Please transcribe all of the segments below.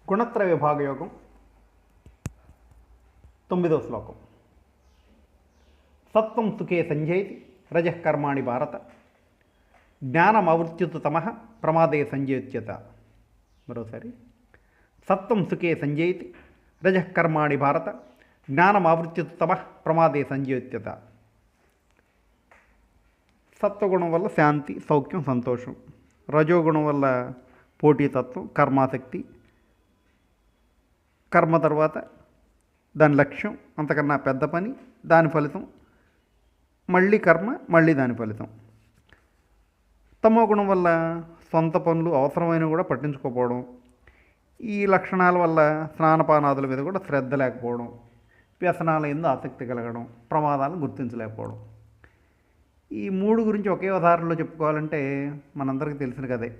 గుణత్రయ విభాగయోగం 9వ శ్లోకం. సత్వం సుఖే సంజయతి రజః కర్మాణి భారత జ్ఞానమవృత్యుతు తమః ప్రమాదే సంజయోచ్యత. మరోసారి. సత్వం సుఖే సంజయతి రజః కర్మాణి భారత జ్ఞానమవృత్యుతు తమః ప్రమాదే సంజయోచ్యత. సత్వగుణం వల్ల శాంతి, సౌఖ్యం, సంతోషం. రజోగుణం వల్ల పోటీతత్వం, కర్మాసక్తి, కర్మ తర్వాత దాని లక్ష్యం, అంతకన్నా పెద్ద పని, దాని ఫలితం, మళ్ళీ కర్మ, మళ్ళీ దాని ఫలితం. తమో గుణం వల్ల సొంత పనులు అవసరమైనవి కూడా పట్టించుకోకపోవడం, ఈ లక్షణాల వల్ల స్నానపానాదుల మీద కూడా శ్రద్ధ లేకపోవడం, వ్యసనాల ఎందు ఆసక్తి కలగడం, ప్రమాదాలను గుర్తించలేకపోవడం. ఈ మూడు గురించి ఒకే ఉదాహరణలో చెప్పుకోవాలంటే మనందరికీ తెలిసిన కదే.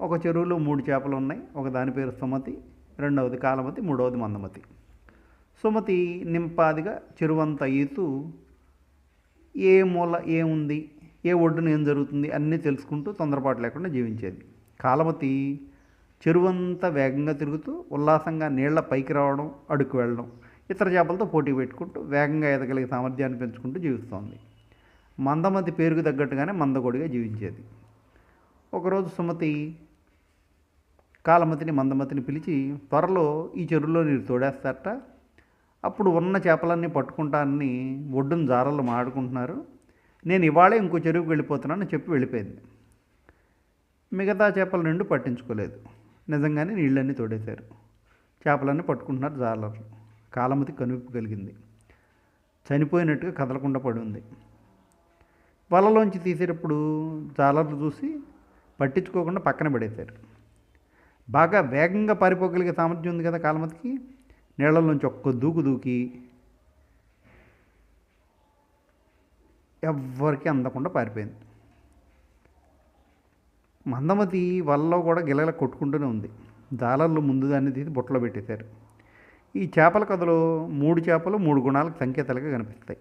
ఒక చెరువులో 3 చేపలు ఉన్నాయి. ఒక దాని పేరు సుమతి, రెండవది కాలమతి, మూడవది మందమతి. సుమతి నింపాదిగా చెరువంతా ఈతూ ఏ మూల ఏముంది, ఏ ఒడ్డున ఏం జరుగుతుంది అన్నీ తెలుసుకుంటూ తొందరపాటు లేకుండా జీవించేది. కాలమతి చెరువంతా వేగంగా తిరుగుతూ ఉల్లాసంగా నీళ్ల పైకి రావడం, అడుక్కు వెళ్ళడం, ఇతర చేపలతో పోటీ పెట్టుకుంటూ వేగంగా ఎదగలిగే సామర్థ్యాన్ని పెంచుకుంటూ జీవిస్తోంది. మందమతి పేరుకు తగ్గట్టుగానే మందకొడిగా జీవించేది. ఒకరోజు సుమతి కాలమతిని, మందమతిని పిలిచి, త్వరలో ఈ చెరువులో నీరు తోడేస్తారట, అప్పుడు ఉన్న చేపలన్నీ పట్టుకుంటానని ఒడ్డున జారలు మాడుకుంటున్నారు, నేను ఇవాళే ఇంకో చెరువుకి వెళ్ళిపోతున్నానని చెప్పి వెళ్ళిపోయింది. మిగతా చేపల నిండు పట్టించుకోలేదు. నిజంగానే నీళ్ళన్నీ తోడేశారు. చేపలన్నీ పట్టుకుంటున్నారు జాలర్లు. కాలమతి కనువిప్పు కలిగింది. చనిపోయినట్టుగా కదలకుండా పడి ఉంది. వలలోంచి తీసేటప్పుడు జాలర్లు చూసి పట్టించుకోకుండా పక్కన పడేశారు. బాగా వేగంగా పారిపోగలిగే సామర్థ్యం ఉంది కదా కాలమతికి. నీళ్ళలోంచి ఒక్క దూకు దూకి ఎవ్వరికీ అందకుండా పారిపోయింది. మందమతి వలలో కూడా గిలగల కొట్టుకుంటూనే ఉంది. జాలర్లు ముందు దాన్ని తీసి బుట్టలో పెట్టేశారు. ఈ చేపల కథలో 3 చేపలు 3 గుణాలకు సంకేతాలుగా కనిపిస్తాయి.